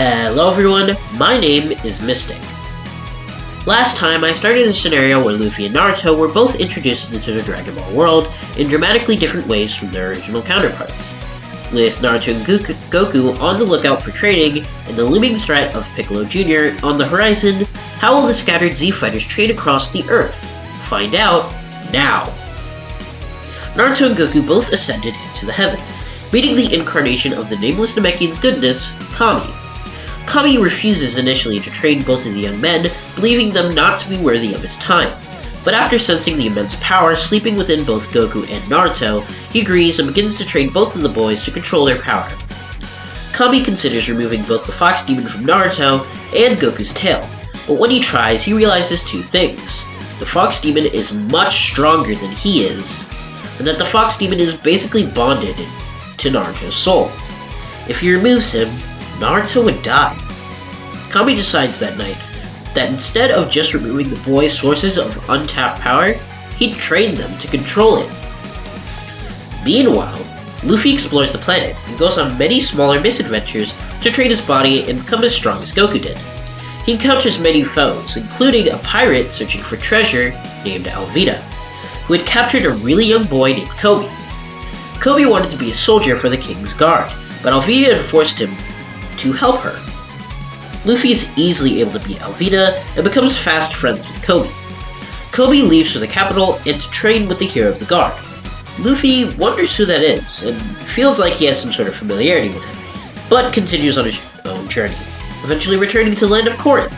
Hello everyone, my name is Mystic. Last time I started a scenario where Luffy and Naruto were both introduced into the Dragon Ball world in dramatically different ways from their original counterparts. With Naruto and Goku on the lookout for training and the looming threat of Piccolo Jr. on the horizon, how will the scattered Z fighters train across the Earth? Find out now! Naruto and Goku both ascended into the heavens, meeting the incarnation of the nameless Namekian's goodness, Kami. Kami refuses initially to train both of the young men, believing them not to be worthy of his time. But after sensing the immense power sleeping within both Goku and Naruto, he agrees and begins to train both of the boys to control their power. Kami considers removing both the Fox Demon from Naruto and Goku's tail, but when he tries, he realizes two things. The Fox Demon is much stronger than he is, and that the Fox Demon is basically bonded to Naruto's soul. If he removes him, Naruto would die. Kami decides that night that instead of just removing the boys' sources of untapped power, he'd train them to control it. Meanwhile, Luffy explores the planet and goes on many smaller misadventures to train his body and become as strong as Goku did. He encounters many foes, including a pirate searching for treasure named Alvida, who had captured a really young boy named Kobe. Kobe wanted to be a soldier for the King's Guard, but Alvida had forced him to help her. Luffy is easily able to beat Alvida and becomes fast friends with Kobe. Kobe leaves for the capital and to train with the hero of the guard. Luffy wonders who that is and feels like he has some sort of familiarity with him, but continues on his own journey, eventually returning to the land of Korin.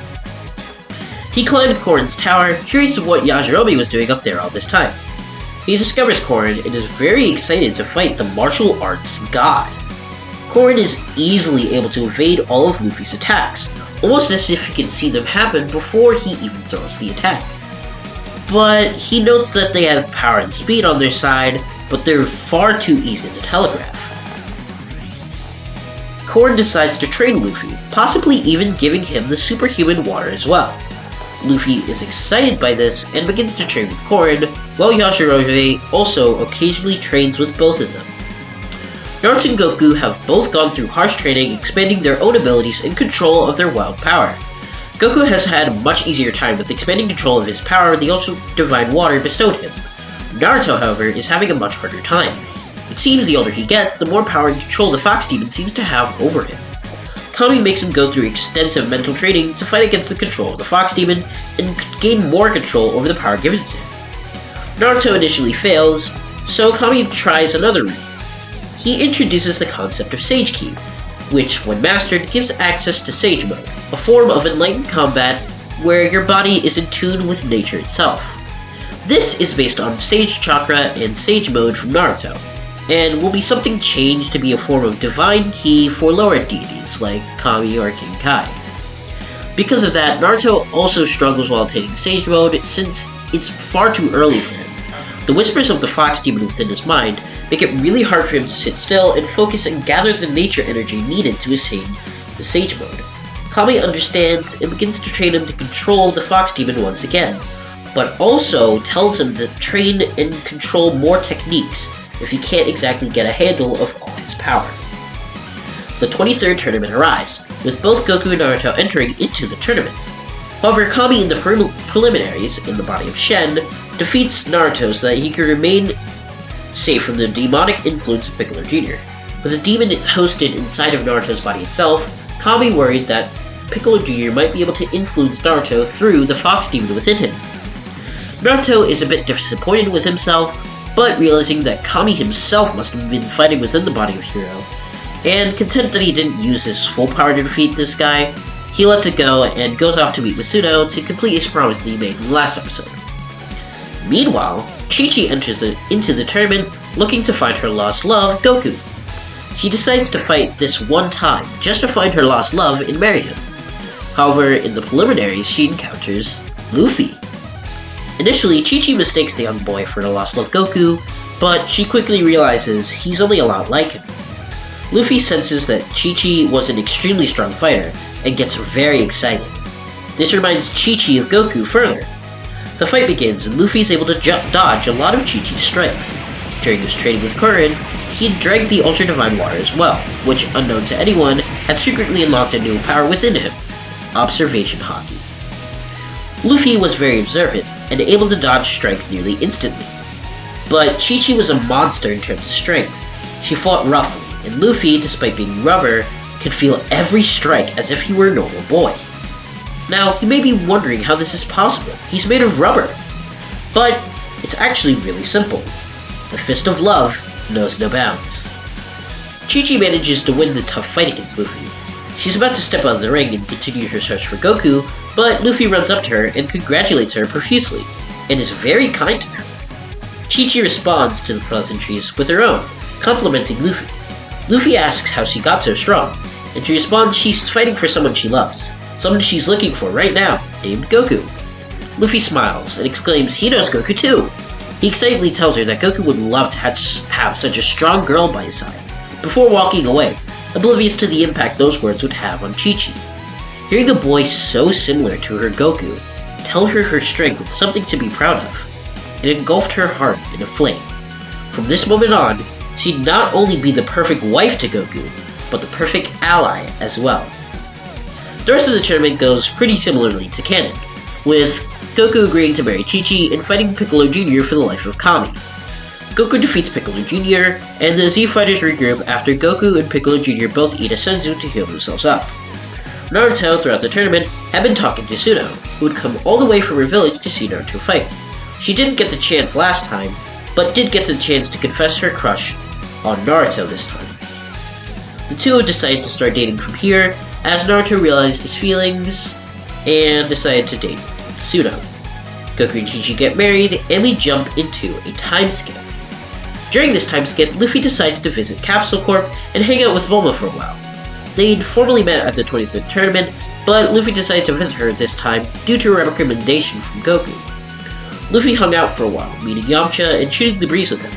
He climbs Korin's tower, curious of what Yajirobe was doing up there all this time. He discovers Korin and is very excited to fight the martial arts god. Korin is easily able to evade all of Luffy's attacks, almost as if he can see them happen before he even throws the attack. But he notes that they have power and speed on their side, but they're far too easy to telegraph. Korin decides to train Luffy, possibly even giving him the superhuman water as well. Luffy is excited by this and begins to train with Korin, while Yajirobe also occasionally trains with both of them. Naruto and Goku have both gone through harsh training, expanding their own abilities and control of their wild power. Goku has had a much easier time with expanding control of his power the Ultra Divine Water bestowed him. Naruto, however, is having a much harder time. It seems the older he gets, the more power and control the Fox Demon seems to have over him. Kami makes him go through extensive mental training to fight against the control of the Fox Demon and gain more control over the power given to him. Naruto initially fails, so Kami tries another route. He introduces the concept of Sage Ki, which, when mastered, gives access to Sage Mode, a form of enlightened combat where your body is in tune with nature itself. This is based on Sage Chakra and Sage Mode from Naruto, and will be something changed to be a form of divine ki for lower deities like Kami or King Kai. Because of that, Naruto also struggles while attaining Sage Mode since it's far too early for him. The whispers of the Fox Demon within his mind make it really hard for him to sit still and focus and gather the nature energy needed to attain the Sage Mode. Kami understands and begins to train him to control the Fox Demon once again, but also tells him to train and control more techniques if he can't exactly get a handle of all his power. The 23rd tournament arrives, with both Goku and Naruto entering into the tournament. However, Kami in the preliminaries, in the body of Shen, defeats Naruto so that he can remain safe from the demonic influence of Piccolo Jr. With a demon hosted inside of Naruto's body itself, Kami worried that Piccolo Jr. might be able to influence Naruto through the Fox Demon within him. Naruto is a bit disappointed with himself, but realizing that Kami himself must have been fighting within the body of Hero, and content that he didn't use his full power to defeat this guy, he lets it go and goes off to meet Masuno to complete his promise that he made in the last episode. Meanwhile, Chi-Chi enters into the tournament looking to find her lost love, Goku. She decides to fight this one time just to find her lost love and marry him. However, in the preliminaries, she encounters Luffy. Initially, Chi-Chi mistakes the young boy for the lost love Goku, but she quickly realizes he's only a lot like him. Luffy senses that Chi-Chi was an extremely strong fighter and gets very excited. This reminds Chi-Chi of Goku further. The fight begins and Luffy is able to dodge a lot of Chi-Chi's strikes. During his training with Korin, he drank the Ultra Divine Water as well, which, unknown to anyone, had secretly unlocked a new power within him, observation haki. Luffy was very observant and able to dodge strikes nearly instantly. But Chi-Chi was a monster in terms of strength. She fought roughly, and Luffy, despite being rubber, could feel every strike as if he were a normal boy. Now, you may be wondering how this is possible. He's made of rubber. But it's actually really simple. The fist of love knows no bounds. Chi-Chi manages to win the tough fight against Luffy. She's about to step out of the ring and continue her search for Goku, but Luffy runs up to her and congratulates her profusely, and is very kind to her. Chi-Chi responds to the pleasantries with her own, complimenting Luffy. Luffy asks how she got so strong, and she responds she's fighting for someone she loves, someone she's looking for right now, named Goku. Luffy smiles and exclaims he knows Goku too. He excitedly tells her that Goku would love to have such a strong girl by his side, before walking away, oblivious to the impact those words would have on Chi-Chi. Hearing a boy so similar to her Goku tell her her strength was something to be proud of, it engulfed her heart in a flame. From this moment on, she'd not only be the perfect wife to Goku, but the perfect ally as well. The rest of the tournament goes pretty similarly to canon, with Goku agreeing to marry Chi-Chi and fighting Piccolo Jr. for the life of Kami. Goku defeats Piccolo Jr., and the Z Fighters regroup after Goku and Piccolo Jr. both eat a senzu to heal themselves up. Naruto, throughout the tournament, had been talking to Suno, who had come all the way from her village to see Naruto fight. She didn't get the chance last time, but did get the chance to confess her crush on Naruto this time. The two have decided to start dating from here, as Naruto realized his feelings and decided to date Suno. Goku and Chi-Chi get married, and we jump into a time skip. During this time skip, Luffy decides to visit Capsule Corp and hang out with Bulma for a while. They'd formally met at the 23rd tournament, but Luffy decided to visit her this time due to a recommendation from Goku. Luffy hung out for a while, meeting Yamcha and shooting the breeze with him.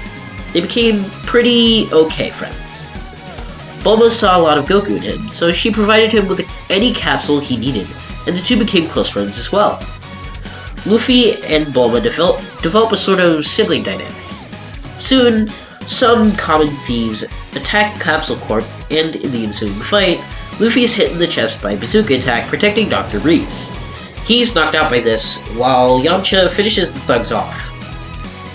They became pretty okay friends. Bulma saw a lot of Goku in him, so she provided him with any capsule he needed, and the two became close friends as well. Luffy and Bulma develop a sort of sibling dynamic. Soon, some common thieves attack Capsule Corp, and in the ensuing fight, Luffy is hit in the chest by a bazooka attack protecting Dr. Reeves. He's knocked out by this, while Yamcha finishes the thugs off.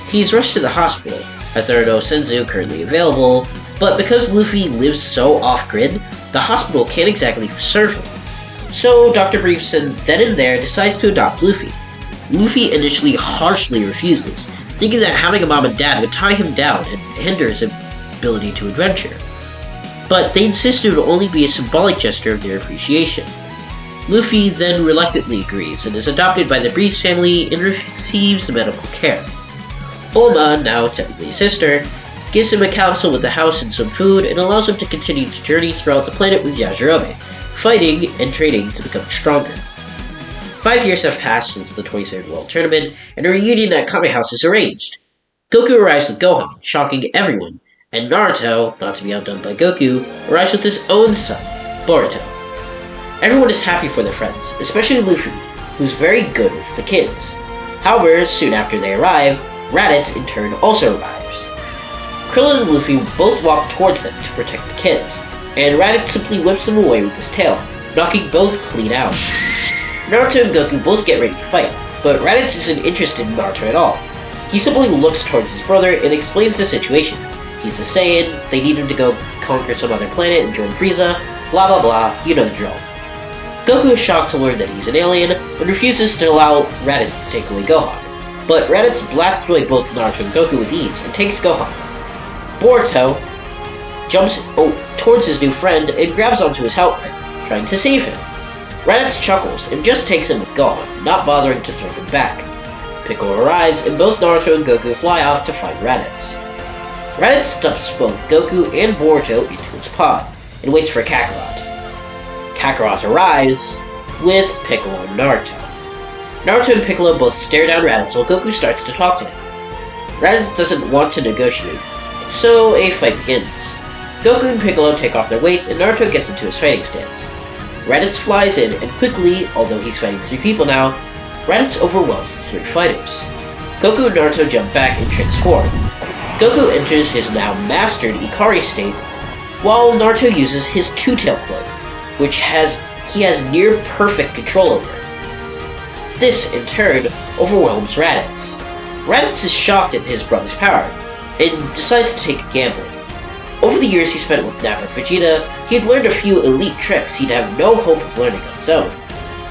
He's rushed to the hospital, as there are no senzu currently available, but because Luffy lives so off-grid, the hospital can't exactly serve him. So Dr. Briefs then and there decides to adopt Luffy. Luffy initially harshly refuses, thinking that having a mom and dad would tie him down and hinder his ability to adventure. But they insist it would only be a symbolic gesture of their appreciation. Luffy then reluctantly agrees and is adopted by the Briefs family and receives medical care. Bulma, now technically his sister, gives him a capsule with a house and some food and allows him to continue to journey throughout the planet with Yajirobe, fighting and training to become stronger. 5 years have passed since the 23rd World Tournament, and a reunion at Kame House is arranged. Goku arrives with Gohan, shocking everyone, and Naruto, not to be outdone by Goku, arrives with his own son, Boruto. Everyone is happy for their friends, especially Luffy, who's very good with the kids. However, soon after they arrive, Raditz in turn also arrives. Krillin and Luffy both walk towards them to protect the kids, and Raditz simply whips them away with his tail, knocking both clean out. Naruto and Goku both get ready to fight, but Raditz isn't interested in Naruto at all. He simply looks towards his brother and explains the situation. He's a Saiyan, they need him to go conquer some other planet and join Frieza, blah blah blah, you know the drill. Goku is shocked to learn that he's an alien, and refuses to allow Raditz to take away Gohan. But Raditz blasts away both Naruto and Goku with ease, and takes Gohan. Boruto jumps towards his new friend and grabs onto his outfit, trying to save him. Raditz chuckles and just takes him with Gohan, not bothering to throw him back. Piccolo arrives, and both Naruto and Goku fly off to find Raditz. Raditz stuffs both Goku and Boruto into its pod, and waits for Kakarot. Kakarot arrives with Piccolo and Naruto. Naruto and Piccolo both stare down Raditz while Goku starts to talk to him. Raditz doesn't want to negotiate, so a fight begins. Goku and Piccolo take off their weights, and Naruto gets into his fighting stance. Raditz flies in, and quickly, although he's fighting 3 people now, Raditz overwhelms the 3 fighters. Goku and Naruto jump back and transform. Goku enters his now mastered Ikari state, while Naruto uses his two-tail cloak, which he has near perfect control over. This, in turn, overwhelms Raditz. Raditz is shocked at his brother's power, and decides to take a gamble. Over the years he spent with Nappa and Vegeta, he had learned a few elite tricks he'd have no hope of learning on his own.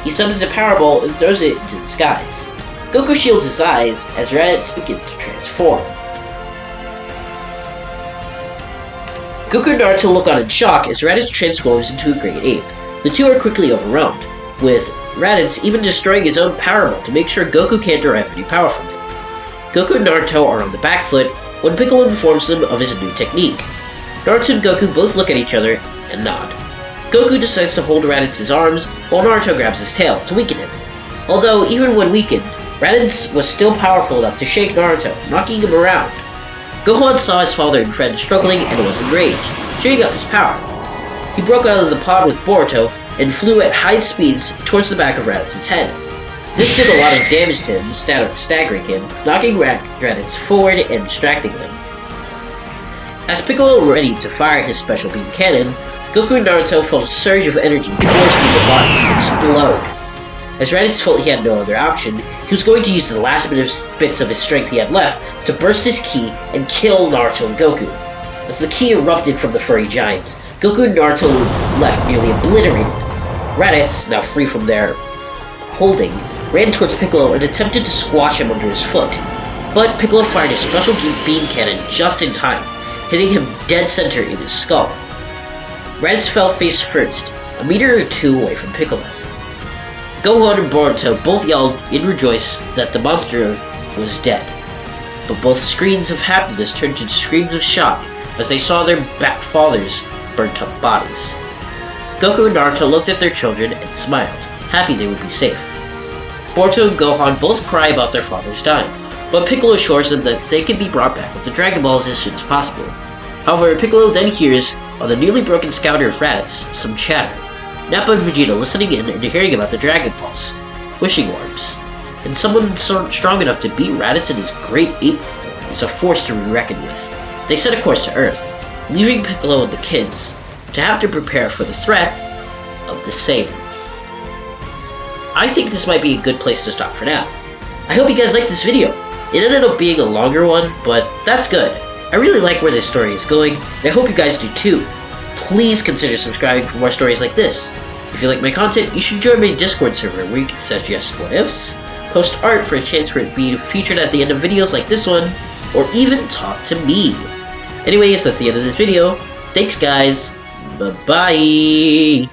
He summons a Power Ball and throws it into the skies. Goku shields his eyes as Raditz begins to transform. Goku and Naruto look on in shock as Raditz transforms into a great ape. The two are quickly overwhelmed, with Raditz even destroying his own Power Ball to make sure Goku can't derive any power from it. Goku and Naruto are on the back foot when Piccolo informs them of his new technique. Naruto and Goku both look at each other and nod. Goku decides to hold Raditz's arms while Naruto grabs his tail to weaken him. Although, even when weakened, Raditz was still powerful enough to shake Naruto, knocking him around. Gohan saw his father and friend struggling and was enraged, cheering up his power. He broke out of the pod with Boruto and flew at high speeds towards the back of Raditz's head. This did a lot of damage to him, staggering him, knocking Raditz forward and distracting him. As Piccolo were ready to fire his special beam cannon, Goku and Naruto felt a surge of energy forcing their bodies to explode. As Raditz felt he had no other option, he was going to use the last bits of his strength he had left to burst his ki and kill Naruto and Goku. As the ki erupted from the furry giants, Goku and Naruto were left nearly obliterated. Raditz, now free from their holding, ran towards Piccolo and attempted to squash him under his foot. But Piccolo fired his special beam cannon just in time, hitting him dead center in his skull. Raditz fell face first, a meter or two away from Piccolo. Gohan and Boruto both yelled and rejoiced that the monster was dead, but both screams of happiness turned to screams of shock as they saw their fathers' burnt-up bodies. Goku and Naruto looked at their children and smiled, happy they would be safe. Boruto and Gohan both cry about their fathers dying, but Piccolo assures them that they can be brought back with the Dragon Balls as soon as possible. However, Piccolo then hears, on the newly broken scouter of Raditz, some chatter. Nappa and Vegeta listening in and hearing about the Dragon Balls, wishing orbs, and someone strong enough to beat Raditz in his great ape form is a force to be reckoned with. They set a course to Earth, leaving Piccolo and the kids to have to prepare for the threat of the Saiyans. I think this might be a good place to stop for now. I hope you guys liked this video. It ended up being a longer one, but that's good. I really like where this story is going, and I hope you guys do too. Please consider subscribing for more stories like this. If you like my content, you should join my Discord server where you can suggest what ifs, post art for a chance for it to be featured at the end of videos like this one, or even talk to me. Anyways, that's the end of this video. Thanks guys. Bye-bye.